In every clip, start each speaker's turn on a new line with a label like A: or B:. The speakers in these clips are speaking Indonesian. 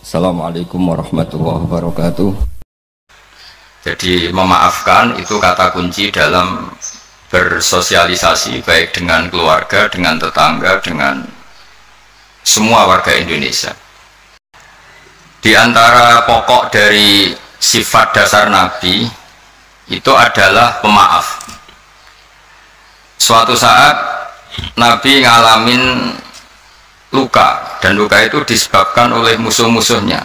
A: Assalamualaikum warahmatullahi wabarakatuh.
B: Jadi memaafkan itu kata kunci dalam bersosialisasi, baik dengan keluarga, dengan tetangga, dengan semua warga Indonesia. Di antara pokok dari sifat dasar Nabi itu adalah pemaaf. Suatu saat Nabi ngalamin luka, dan luka itu disebabkan oleh musuh-musuhnya.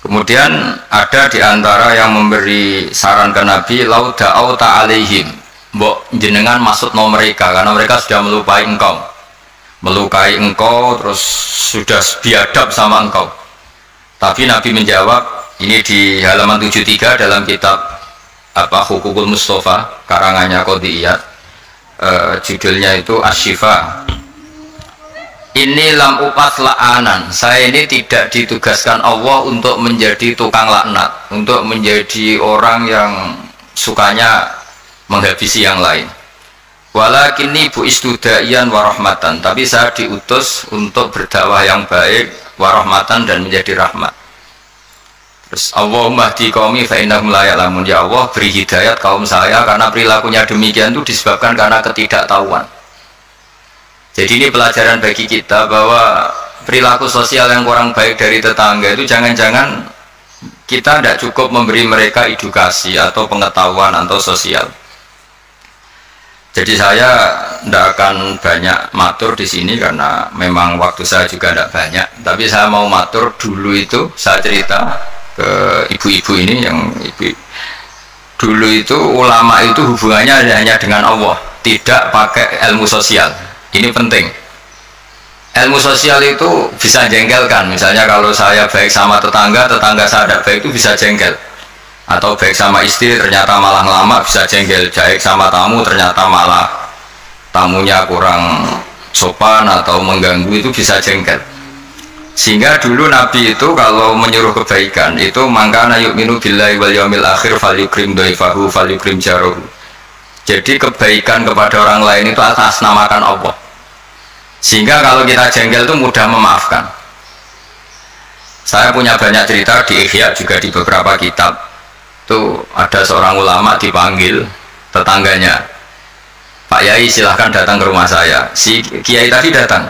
B: Kemudian ada di antara yang memberi saran ke Nabi, lau da'auta alaihim, mbok jenengan maksudno mereka, karena mereka sudah melukai engkau, terus sudah biadab sama engkau. Tapi Nabi menjawab, ini di halaman 73 dalam kitab Hukukul Mustafa karangannya Qodiyat, judulnya itu Asy-Syifa. Ini lam upas la'anan, saya ini tidak ditugaskan Allah untuk menjadi tukang laknat, untuk menjadi orang yang sukanya menghabisi yang lain. Walakinni bu'istu da'iyan warahmatan, tapi saya diutus untuk berdakwah yang baik, warahmatan, dan menjadi rahmat. Terus Allahumma hdi qaumi fa innahum la ya'lamun, ya Allah beri hidayat kaum saya, karena perilakunya demikian itu disebabkan karena ketidaktahuan. Jadi ini pelajaran bagi kita bahwa perilaku sosial yang kurang baik dari tetangga itu jangan-jangan kita tidak cukup memberi mereka edukasi atau pengetahuan atau sosial. Jadi saya tidak akan banyak matur di sini karena memang waktu saya juga tidak banyak. Tapi saya mau matur dulu itu saya cerita ke ibu-ibu ini yang ibu dulu itu ulama itu hubungannya hanya dengan Allah, tidak pakai ilmu sosial. Ini penting. Ilmu sosial itu bisa jengkelkan. Misalnya kalau saya baik sama tetangga, tetangga saya tidak baik, itu bisa jengkel. Atau baik sama istri ternyata malah lama, bisa jengkel. Baik sama tamu ternyata malah tamunya kurang sopan atau mengganggu, itu bisa jengkel. Sehingga dulu Nabi itu kalau menyuruh kebaikan itu mangkana yu'minu billahi wal yaumil akhir falyukrim dhaifahu falyukrim jaruhu. Jadi kebaikan kepada orang lain itu atas namakan Allah. Sehingga kalau kita jengkel itu mudah memaafkan. Saya punya banyak cerita di Ihya, juga di beberapa kitab. Itu ada seorang ulama dipanggil tetangganya, Pak Yai silahkan datang ke rumah saya. Si Kiai tadi datang.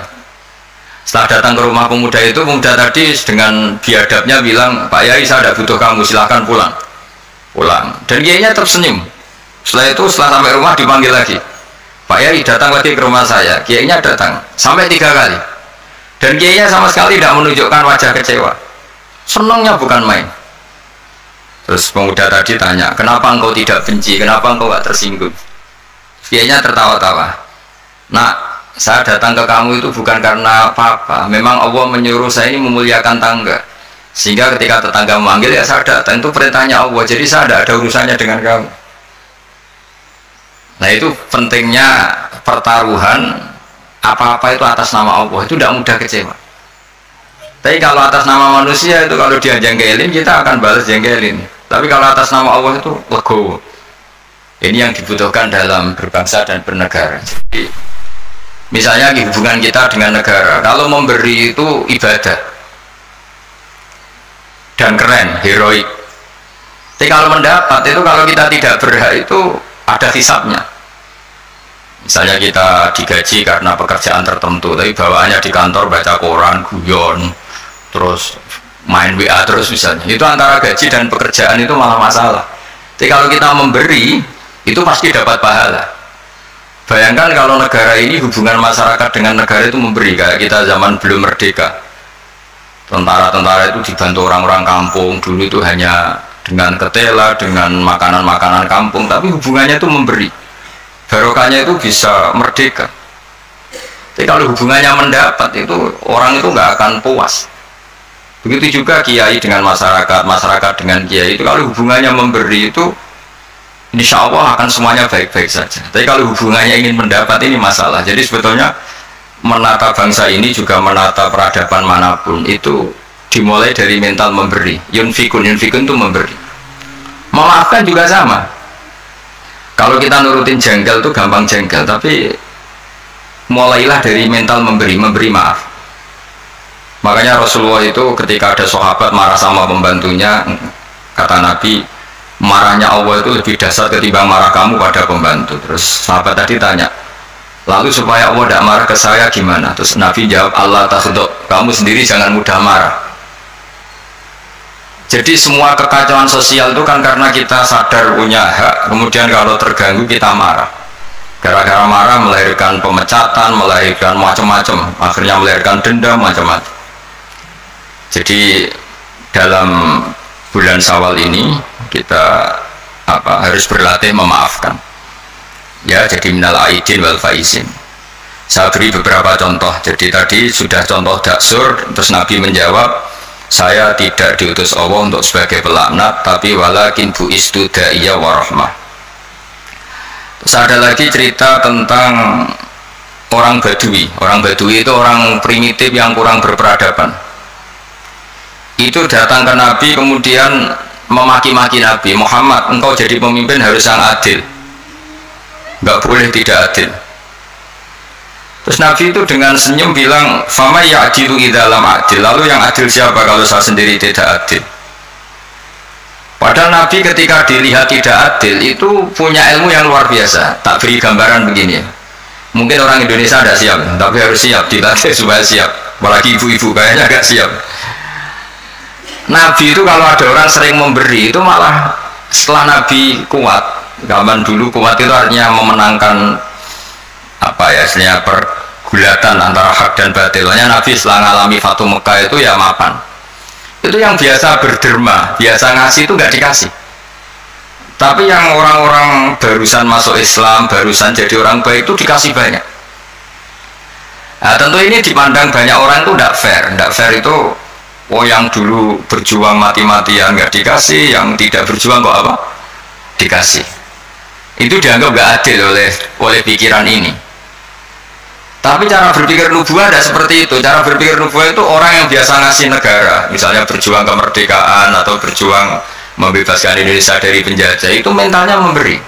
B: Setelah datang ke rumah pemuda itu, pemuda tadi dengan biadabnya bilang, Pak Yai saya tidak butuh kamu, silahkan pulang. Dan Kiainya tersenyum. Setelah itu setelah sampai rumah dipanggil lagi, Pak Yai datang lagi ke rumah saya. Kiainya datang sampai 3 kali, dan kiainya sama sekali tidak menunjukkan wajah kecewa. Senangnya bukan main. Terus pemuda tadi tanya, kenapa engkau tidak benci, kenapa engkau gak tersinggung? Kiainya tertawa-tawa. Nak, saya datang ke kamu itu bukan karena apa-apa, memang Allah menyuruh saya ini memuliakan tangga, sehingga ketika tetangga memanggil ya saya datang, itu perintahnya Allah, jadi saya tidak ada urusannya dengan kamu. Nah itu pentingnya pertaruhan, apa-apa itu atas nama Allah, itu tidak mudah kecewa. Tapi kalau atas nama manusia itu kalau dia jengkelin, kita akan balas jengkelin. Tapi kalau atas nama Allah itu legowo. Ini yang dibutuhkan dalam berbangsa dan bernegara. Jadi misalnya hubungan kita dengan negara, kalau memberi itu ibadah dan keren, heroik. Tapi kalau mendapat itu, kalau kita tidak berhak itu ada hisabnya. Misalnya kita digaji karena pekerjaan tertentu, tapi bawaannya di kantor baca koran, guyon, terus main WA terus misalnya, itu antara gaji dan pekerjaan itu malah masalah. Tapi kalau kita memberi, itu pasti dapat pahala. Bayangkan kalau negara ini, hubungan masyarakat dengan negara itu memberi, kayak kita zaman belum merdeka. Tentara-tentara itu dibantu orang-orang kampung, dulu itu hanya dengan ketela, dengan makanan-makanan kampung, tapi hubungannya itu memberi. Barokahnya itu bisa merdeka. Tapi kalau hubungannya mendapat, itu orang itu nggak akan puas. Begitu juga kiai dengan masyarakat, masyarakat dengan kiai itu, kalau hubungannya memberi itu insya Allah akan semuanya baik-baik saja. Tapi kalau hubungannya ingin mendapat, ini masalah. Jadi sebetulnya menata bangsa ini juga menata peradaban manapun itu dimulai dari mental memberi. Yunfikun itu memberi. Memaafkan juga sama. Kalau kita nurutin jengkel itu gampang jengkel, tapi mulailah dari mental memberi maaf. Makanya Rasulullah itu ketika ada sahabat marah sama pembantunya, kata Nabi, marahnya Allah itu lebih dahsyat ketimbang marah kamu pada pembantu. Terus sahabat tadi tanya, lalu supaya Allah tidak marah ke saya gimana? Terus Nabi jawab, Allah takhdok, kamu sendiri jangan mudah marah. Jadi semua kekacauan sosial itu kan karena kita sadar punya hak, kemudian kalau terganggu kita marah. Gara-gara marah melahirkan pemecatan, melahirkan macam-macam, akhirnya melahirkan dendam macam-macam. Jadi dalam bulan Syawal ini kita harus berlatih memaafkan. Ya, jadi minal aidin wal faizin. Saya beri beberapa contoh. Jadi tadi sudah contoh daksur, terus Nabi menjawab, saya tidak diutus Allah untuk sebagai pelaknat, tapi walakin bu'istu da'iyya wa rahmah. Terus ada lagi cerita tentang orang Badui. Orang Badui itu orang primitif yang kurang berperadaban. Itu datang ke Nabi kemudian memaki-maki Nabi, Muhammad, engkau jadi pemimpin harus yang adil, nggak boleh tidak adil. Terus Nabi itu dengan senyum bilang, fama ya'dilu idza lam adil, lalu yang adil siapa kalau saya sendiri tidak adil? Padahal Nabi ketika dilihat tidak adil itu punya ilmu yang luar biasa. Tak beri gambaran begini, mungkin orang Indonesia tidak siap, tapi harus siap, dilatih supaya siap, apalagi ibu-ibu kayaknya agak siap. Nabi itu kalau ada orang sering memberi itu malah setelah Nabi kuat, zaman dulu kuat itu artinya memenangkan istilahnya pergulatan antara hak dan batilnya. Nabi setelah mengalami Fatu Mekah itu ya mapan. Itu yang biasa berderma, biasa ngasih itu nggak dikasih. Tapi yang orang-orang barusan masuk Islam, barusan jadi orang baik itu dikasih banyak. Nah, tentu ini dipandang banyak orang itu tidak fair. Tidak fair itu, oh yang dulu berjuang mati-matian nggak dikasih, yang tidak berjuang kok apa? Dikasih. Itu dianggap nggak adil oleh pikiran ini. Tapi cara berpikir nubuah tidak seperti itu. Cara berpikir nubuah itu orang yang biasa ngasih negara, misalnya berjuang kemerdekaan atau berjuang membebaskan Indonesia dari penjajah, itu mentalnya memberi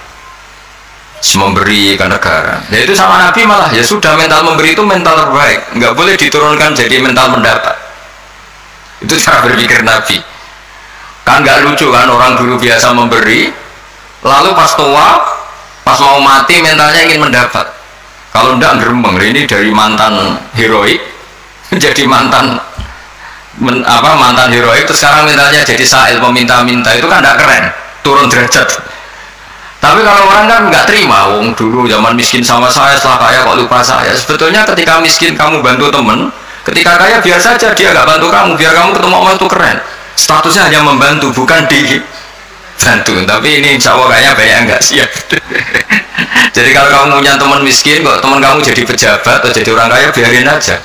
B: ke negara. Ya itu sama Nabi malah, ya sudah, mental memberi itu mental terbaik, nggak boleh diturunkan jadi mental mendapat. Itu cara berpikir Nabi. Kan nggak lucu kan, orang dulu biasa memberi, lalu pas tua, pas mau mati mentalnya ingin mendapat. Kalau enggak gerembeng, ini dari mantan heroik jadi mantan heroik, terus sekarang mentalnya jadi sa'il, peminta-minta, itu kan enggak keren, turun derajat. Tapi kalau orang kan nggak terima, wong dulu zaman miskin sama saya, setelah kaya kok lupa saya. Sebetulnya ketika miskin kamu bantu temen, ketika kaya biar saja dia nggak bantu kamu, biar kamu ketemu orang itu keren. Statusnya hanya membantu, bukan dibantu. Tapi ini insya Allah kayaknya banyak yang nggak siap. Jadi kalau kamu punya teman miskin, kok teman kamu jadi pejabat atau jadi orang kaya, biarin aja,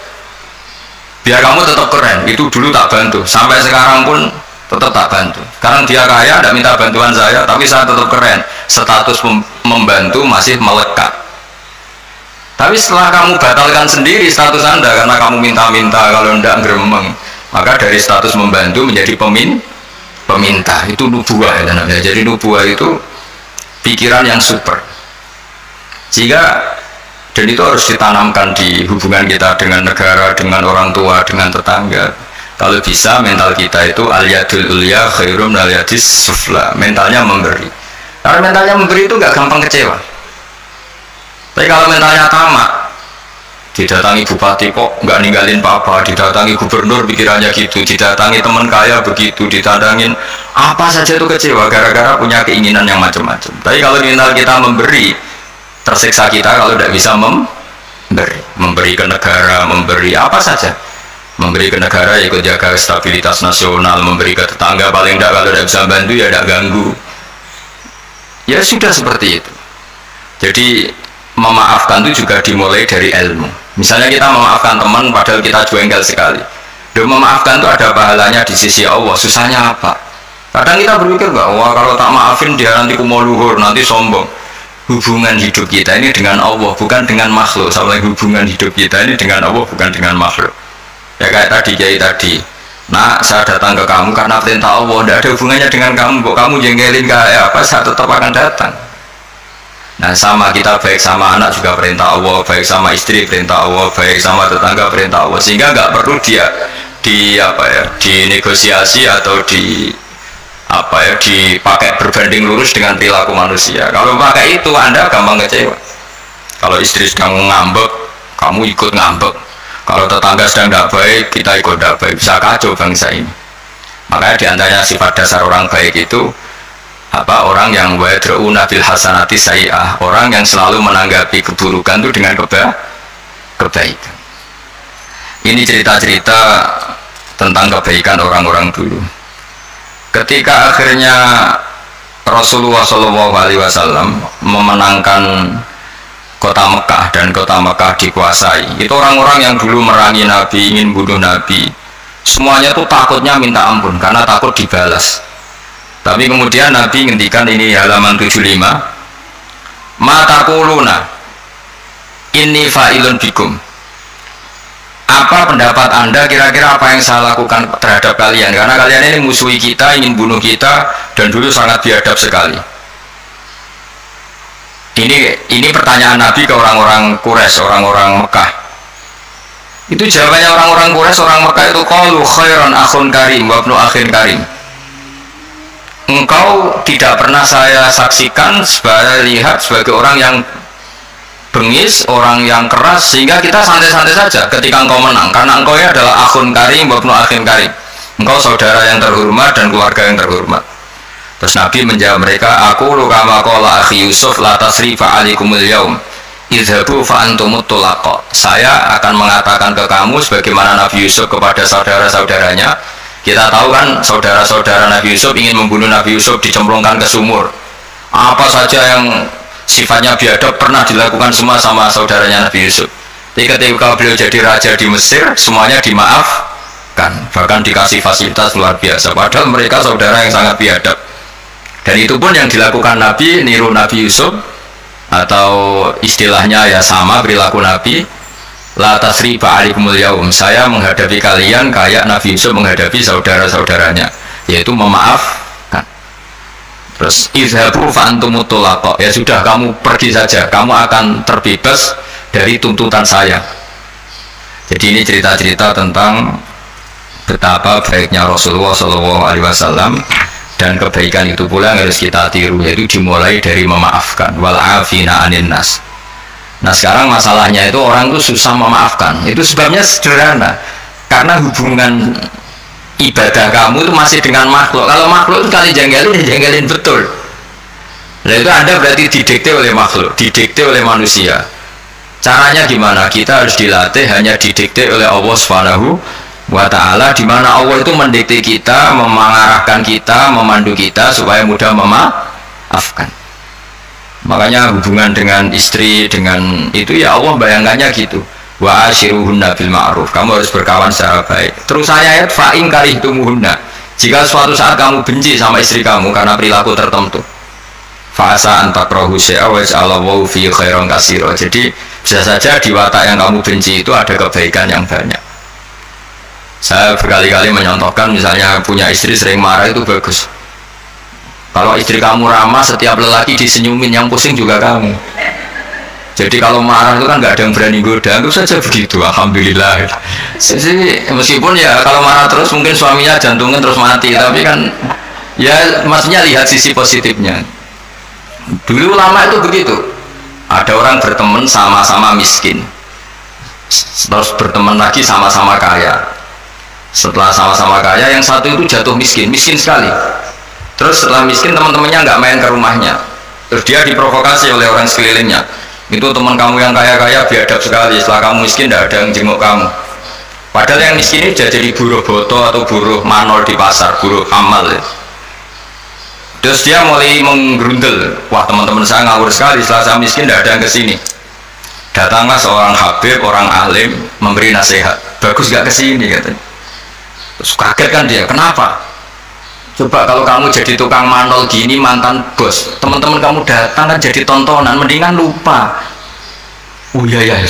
B: biar kamu tetap keren. Itu dulu tak bantu, sampai sekarang pun tetap tak bantu. Sekarang dia kaya, tidak minta bantuan saya, tapi saya tetap keren. Status membantu masih melekat. Tapi setelah kamu batalkan sendiri status Anda karena kamu minta-minta, kalau tidak geremeng, maka dari status membantu menjadi peminta. Itu nubuah ya. Jadi nubuah itu pikiran yang super. Dan itu harus ditanamkan di hubungan kita dengan negara, dengan orang tua, dengan tetangga. Kalau bisa mental kita itu al-yadul ulya khairum al-yadis sufla, mentalnya memberi. Karena mentalnya memberi itu gak gampang kecewa. Tapi kalau mentalnya tamak, didatangi bupati kok nggak ninggalin papa, didatangi gubernur pikirannya gitu, didatangi teman kaya begitu, ditandangin apa saja itu kecewa gara-gara punya keinginan yang macam-macam. Tapi kalau mental kita memberi, tersiksa kita kalau tidak bisa memberi ke negara, memberi apa saja, memberi ke negara ikut jaga stabilitas nasional, memberi ke tetangga paling tidak kalau tidak bisa bantu ya tidak ganggu. Ya sudah seperti itu. Jadi memaafkan itu juga dimulai dari ilmu. Misalnya kita memaafkan teman padahal kita jengkel sekali, dan memaafkan itu ada pahalanya di sisi Allah. Susahnya apa? Kadang kita berpikir wah kalau tak maafin dia nanti kumau luhur, nanti sombong. Hubungan hidup kita ini dengan Allah, bukan dengan makhluk. Sama hubungan hidup kita ini dengan Allah, bukan dengan makhluk. Ya kayak tadi kiai tadi, nah saya datang ke kamu karena perintah Allah, tidak ada hubungannya dengan kamu. Kok kamu jengkelin kayak apa, saya tetap akan datang. Nah sama kita, baik sama anak juga perintah Allah, baik sama istri perintah Allah, baik sama tetangga perintah Allah, sehingga nggak perlu dia di apa ya, dinegosiasi atau di apa ya, dipakai berbanding lurus dengan perilaku manusia. Kalau pakai itu Anda gampang kecewa. Kalau istri sedang ngambek, kamu ikut ngambek. Kalau tetangga sedang tidak baik, kita ikut tidak baik. Bisa kacau bangsa ini. Makanya diantaranya sifat dasar orang baik itu apa? Orang yang wadra'una bil hasanati sayyi'ah, orang yang selalu menanggapi keburukan itu dengan kebaikan. Ini cerita-cerita tentang kebaikan orang-orang dulu. Ketika akhirnya Rasulullah SAW memenangkan kota Mekah dan kota Mekah dikuasai, itu orang-orang yang dulu merangi Nabi, ingin bunuh Nabi, semuanya tuh takutnya minta ampun karena takut dibalas. Tapi kemudian Nabi ngendikan, ini halaman 75, mata kuluna inni fa'ilun bikum, apa pendapat Anda kira-kira apa yang saya lakukan terhadap kalian, karena kalian ini musuhi kita, ingin bunuh kita, dan dulu sangat biadab sekali. Ini pertanyaan Nabi ke orang-orang Quraisy, orang-orang Mekah. Itu jawabannya orang-orang Quraisy, orang Mekah itu, qalu khairan akhun karim wa ibnu akhin karim. Engkau tidak pernah saya saksikan lihat sebagai orang yang bengis, orang yang keras, sehingga kita santai-santai saja ketika engkau menang, karena engkau ya adalah akhun karim wa ibnu akhin karim, engkau saudara yang terhormat dan keluarga yang terhormat. Terus Nabi menjawab mereka, aku kama qala akhi Yusuf la tasrifa alaikumul yaum idhabu fa antumut tulaqa. Saya akan mengatakan ke kamu sebagaimana Nabi Yusuf kepada saudara-saudaranya. Kita tahu kan saudara-saudara Nabi Yusuf ingin membunuh Nabi Yusuf, dicemplungkan ke sumur. Apa saja yang sifatnya biadab pernah dilakukan semua sama saudaranya Nabi Yusuf. Ketika beliau jadi raja di Mesir, semuanya dimaafkan, bahkan dikasih fasilitas luar biasa, padahal mereka saudara yang sangat biadab. Dan itu pun yang dilakukan Nabi, niru Nabi Yusuf, atau istilahnya ya sama perilaku Nabi, la tasriba alaikumul yaum, saya menghadapi kalian kayak Nabi Yusuf menghadapi saudara-saudaranya, yaitu memaafkan. Terus izhabu fa antumut tulaqa, ya sudah kamu pergi saja, kamu akan terbebas dari tuntutan saya. Jadi ini cerita-cerita tentang betapa baiknya Rasulullah SAW, dan kebaikan itu pula yang harus kita tiru, yaitu dimulai dari memaafkan, wal afina anin nas. Nah sekarang masalahnya itu orang itu susah memaafkan. Itu sebabnya sederhana, karena hubungan ibadah kamu itu masih dengan makhluk. Kalau makhluk itu kali janggalin, ya janggalin betul. Nah itu Anda berarti didikte oleh makhluk, didikte oleh manusia. Caranya gimana? Kita harus dilatih hanya didikte oleh Allah Subhanahu wa ta'ala, di mana Allah itu mendikte kita, mengarahkan kita, memandu kita supaya mudah memaafkan. Makanya hubungan dengan istri, dengan itu ya Allah bayangkannya gitu, wa ashiruhunna bil ma'ruf, kamu harus berkawan secara baik. Terus ayat fa in karihtumuhunna, jika suatu saat kamu benci sama istri kamu karena perilaku tertentu, fa asa an takrahu syai'a wa ja'alallahu fi khairan katsira. Jadi bisa saja di watak yang kamu benci itu ada kebaikan yang banyak. Saya berkali-kali menyontohkan, misalnya punya istri sering marah itu bagus. Kalau istri kamu ramah, setiap lelaki disenyumin, yang pusing juga kamu. Jadi kalau marah itu kan nggak ada yang berani goda, itu saja begitu. Alhamdulillah. Jadi, meskipun ya kalau marah terus mungkin suaminya jantungnya terus mati, tapi kan ya maksudnya lihat sisi positifnya. Dulu lama itu begitu. Ada orang berteman sama-sama miskin, terus berteman lagi sama-sama kaya. Setelah sama-sama kaya, yang satu itu jatuh miskin, miskin sekali. Terus setelah miskin, teman-temannya nggak main ke rumahnya. Terus dia diprovokasi oleh orang sekelilingnya. Itu teman kamu yang kaya-kaya biadab sekali, setelah kamu miskin tidak ada yang jenguk kamu. Padahal yang miskin ini sudah jadi buruh boto atau buruh manol di pasar, buruh amal ya. Terus dia mulai menggerundel, wah teman-teman saya ngawur sekali, setelah saya miskin tidak ada yang kesini. Datanglah seorang habib, orang alim, memberi nasihat, bagus gak kesini katanya. Terus kaget kan dia, kenapa? Coba kalau kamu jadi tukang manol gini, mantan bos, teman-teman kamu datang kan jadi tontonan, mendingan lupa. Oh iya ya,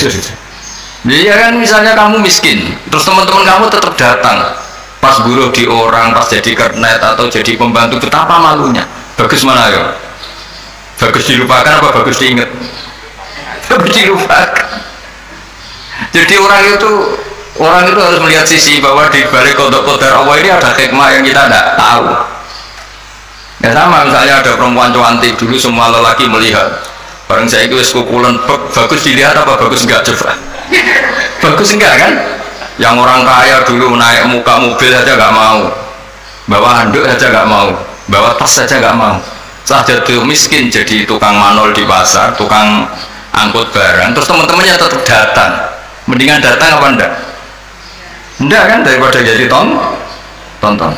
B: iya kan, misalnya kamu miskin, terus teman-teman kamu tetap datang, pas buruh di orang, pas jadi kernet atau jadi pembantu, betapa malunya. Bagus mana ya? Bagus dilupakan apa bagus diingat? Bagus dilupakan. Jadi orang itu Orang itu harus melihat sisi bahwa di balik kodok kodar Allah ini ada hikmah yang kita tidak tahu. Ya sama misalnya ada perempuan cantik dulu semua lelaki melihat. Barang saya itu kukulan bagus dilihat apa bagus enggak coba? Bagus enggak kan? Yang orang kaya dulu naik muka mobil saja nggak mau, bawa handuk saja nggak mau, bawa tas saja nggak mau. Setelah jatuh miskin jadi tukang manol di pasar, tukang angkut barang, terus teman-temannya tetap datang. Mendingan datang apa enggak? Enggak kan, daripada jadi tonton.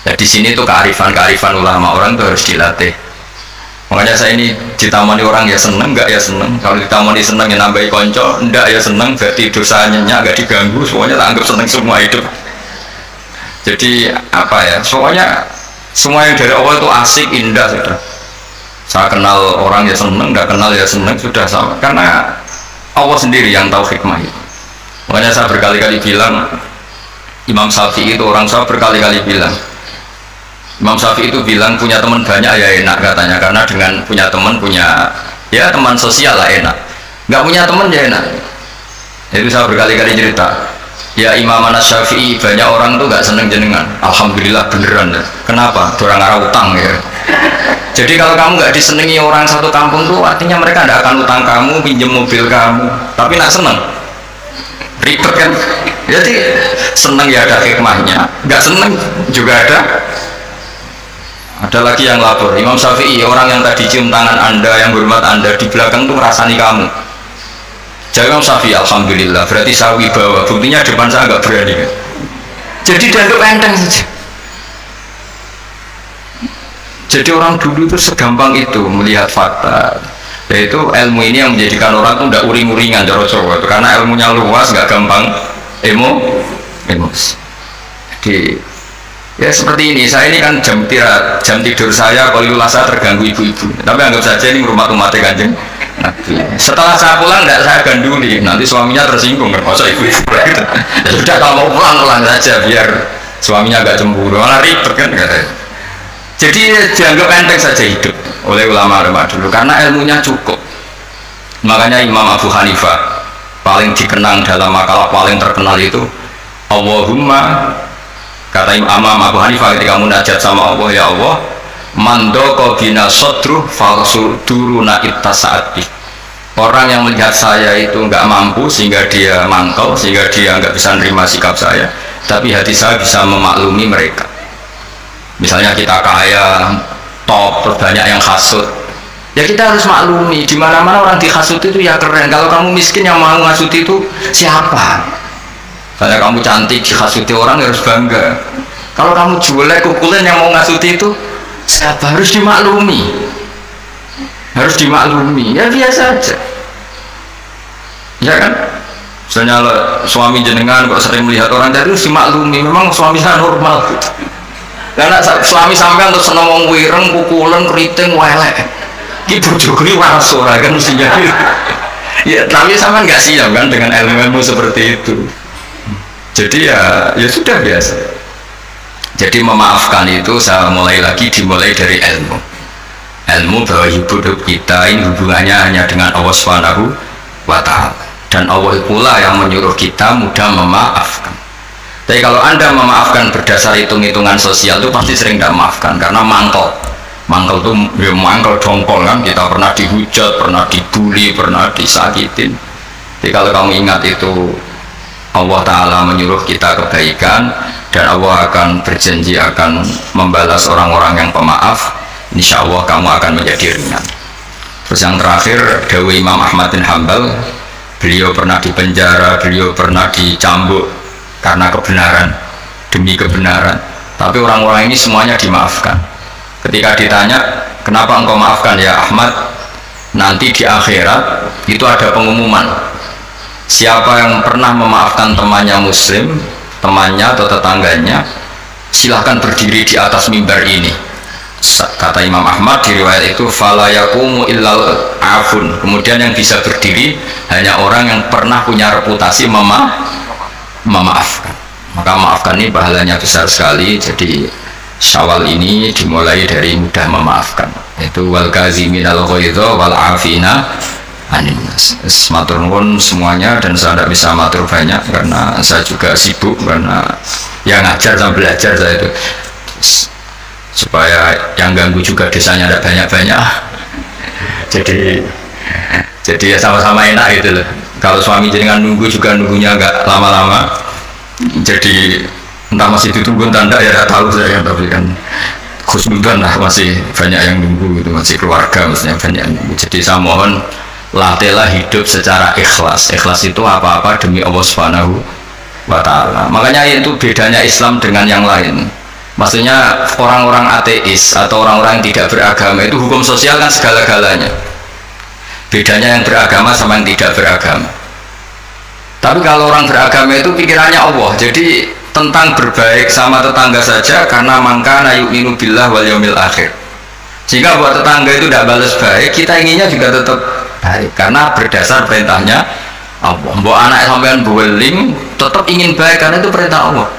B: Nah di sini tuh kearifan ulama, orang tuh harus dilatih. Makanya saya ini ditamani orang ya seneng, enggak ya seneng. Kalau ditamani seneng ya nambahi konco, enggak ya seneng, berarti dosanya enggak diganggu, semuanya tak anggap seneng semua hidup. Jadi apa ya, pokoknya semua yang dari awal itu asik, indah sudah. Saya kenal orang ya seneng, enggak kenal ya seneng, sudah sama. Karena Allah sendiri yang tahu hikmah itu. Makanya saya berkali-kali bilang, Imam Syafi'i itu orang, saya berkali-kali bilang, Imam Syafi'i itu bilang punya teman banyak ya enak katanya, karena dengan punya teman ya teman sosial lah enak. Nggak punya teman ya enak. Itu saya berkali-kali cerita. Ya Imam Syafi'i banyak orang tuh nggak seneng jenengan. Alhamdulillah beneran. Kenapa? Orang arah utang ya. Jadi kalau kamu nggak disenangi orang satu kampung tuh artinya mereka nggak akan utang kamu, pinjam mobil kamu. Tapi nggak seneng. Ribet kan? Jadi seneng ya ada hikmahnya, nggak seneng juga ada. Ada lagi yang lapor, Imam Syafi'i, orang yang tadi cium tangan anda, yang hormat anda, di belakang tuh merasani kamu. Jadi Imam Syafi'i, alhamdulillah, berarti saya wibawa, buktinya depan saya nggak berani. Jadi dianggap enteng saja. Jadi orang dulu itu segampang itu melihat fakta. Yaitu ilmu ini yang menjadikan orang tuh tidak uring-uringan Jawa, karena ilmunya luas, nggak gampang emosi. Jadi ya seperti ini, saya ini kan jam tidur saya kalau saya terganggu ibu-ibu, tapi anggap saja ini rumah umatnya Kanjeng Nabi. Setelah saya pulang tidak saya ganduli, nanti suaminya tersinggung kan, masa ibu-ibu gitu. Ya sudah kalau mau pulang saja biar suaminya agak cemburu, malah ribet kan katanya. Jadi dianggap enteng saja hidup oleh ulama-ulama dulu karena ilmunya cukup. Makanya Imam Abu Hanifah paling dikenang dalam makalah paling terkenal itu Allahumma, kata Imam Abu Hanifah ketika munajat sama Allah, ya Allah, mandoko bina sodruh falsuduruna ittasaati. Orang yang melihat saya itu nggak mampu sehingga dia mangkal, sehingga dia nggak bisa nerima sikap saya, tapi hati saya bisa memaklumi mereka. Misalnya kita kaya, top, terus banyak yang hasut, ya kita harus maklumi. Di mana-mana orang dihasut itu ya keren. Kalau kamu miskin yang mau ngasut itu siapa? Kalau kamu cantik dihasuti orang harus bangga. Kalau kamu jelek kukulan yang mau ngasuti itu siapa? Harus dimaklumi. Harus dimaklumi. Ya biasa aja. Ya kan? Misalnya suami jenengan kok sering melihat orang tadi harus dimaklumi. Memang suami saya normal. Karena suami sampean terus seneng wong wireng, kukulan, keriting, welek. Ki bojoku iki waras ora kan mestinya. Ya tapi sampean nggak siap kan dengan ilmu-ilmu seperti itu. Jadi ya sudah biasa. Jadi memaafkan itu saya dimulai dari ilmu bahwa hidup kita ini hubungannya hanya dengan Allah Subhanahu wa Ta'ala, dan Allah pula yang menyuruh kita mudah memaafkan. Tapi kalau anda memaafkan berdasar hitung-hitungan sosial itu pasti sering tidak memaafkan karena mangkel tuh ya mangkel dongkol kan, kita pernah dihujat, pernah dibully, pernah disakitin. Jadi kalau kamu ingat itu Allah Ta'ala menyuruh kita kebaikan dan Allah akan berjanji akan membalas orang-orang yang pemaaf, insya Allah kamu akan menjadi ringan. Terus yang terakhir, dawuh Imam Ahmad bin Hanbal, beliau pernah dipenjara, beliau pernah dicambuk karena kebenaran, demi kebenaran, tapi orang-orang ini semuanya dimaafkan. Ketika ditanya kenapa engkau maafkan ya Ahmad, nanti di akhirat itu ada pengumuman, siapa yang pernah memaafkan temannya muslim, temannya atau tetangganya, silahkan berdiri di atas mimbar ini. Kata Imam Ahmad di riwayat itu fala yaqumu illal afun, kemudian yang bisa berdiri hanya orang yang pernah punya reputasi memaafkan. Maka maafkan ini pahalanya besar sekali. Jadi Syawal ini dimulai dari mudah memaafkan, yaitu wal kaziminal ghaidha wal afina aninnas. Matur nuwun semuanya, dan saya tidak bisa matur banyak karena saya juga sibuk, karena yang ngajar sama belajar saya itu, supaya yang ganggu juga desanya ada banyak-banyak. Jadi ya sama-sama enak gitu loh. Kalau suami jenengan nunggu juga nunggunya nggak lama-lama, jadi entah masih ditunggu tanda ya tidak tahu saya, tapi kan khusnudan lah, masih banyak yang nunggu gitu, masih keluarga maksudnya banyak yang nunggu. Jadi saya mohon latihlah hidup secara ikhlas. Ikhlas itu apa-apa demi Allah Subhanahu wa ta'ala. Makanya itu bedanya Islam dengan yang lain. Maksudnya orang-orang ateis atau orang-orang yang tidak beragama itu hukum sosial kan segala-galanya. Bedanya yang beragama sama yang tidak beragama. Tapi kalau orang beragama itu pikirannya Allah, jadi tentang berbaik sama tetangga saja, karena mangkana yu'minu billah wal yaumil akhir. Jika buat tetangga itu tidak balas baik, kita inginnya juga tetap baik, karena berdasar perintahnya Allah. Mbok anak sampean beweling tetap ingin baik karena itu perintah Allah.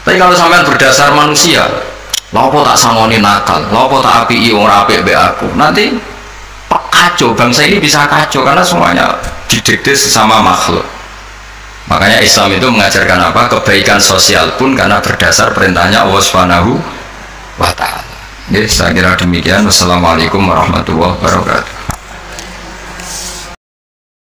B: Tapi kalau sampean berdasar manusia, lopo tak sangoni nakal, lopo tak api orang apik be aku, nanti kacau, bangsa ini bisa kacau karena semuanya didikte sesama makhluk. Makanya Islam itu mengajarkan apa? Kebaikan sosial pun karena berdasar perintahnya Allah Subhanahu wa ta'ala. Jadi saya kira demikian. Wassalamualaikum warahmatullahi wabarakatuh.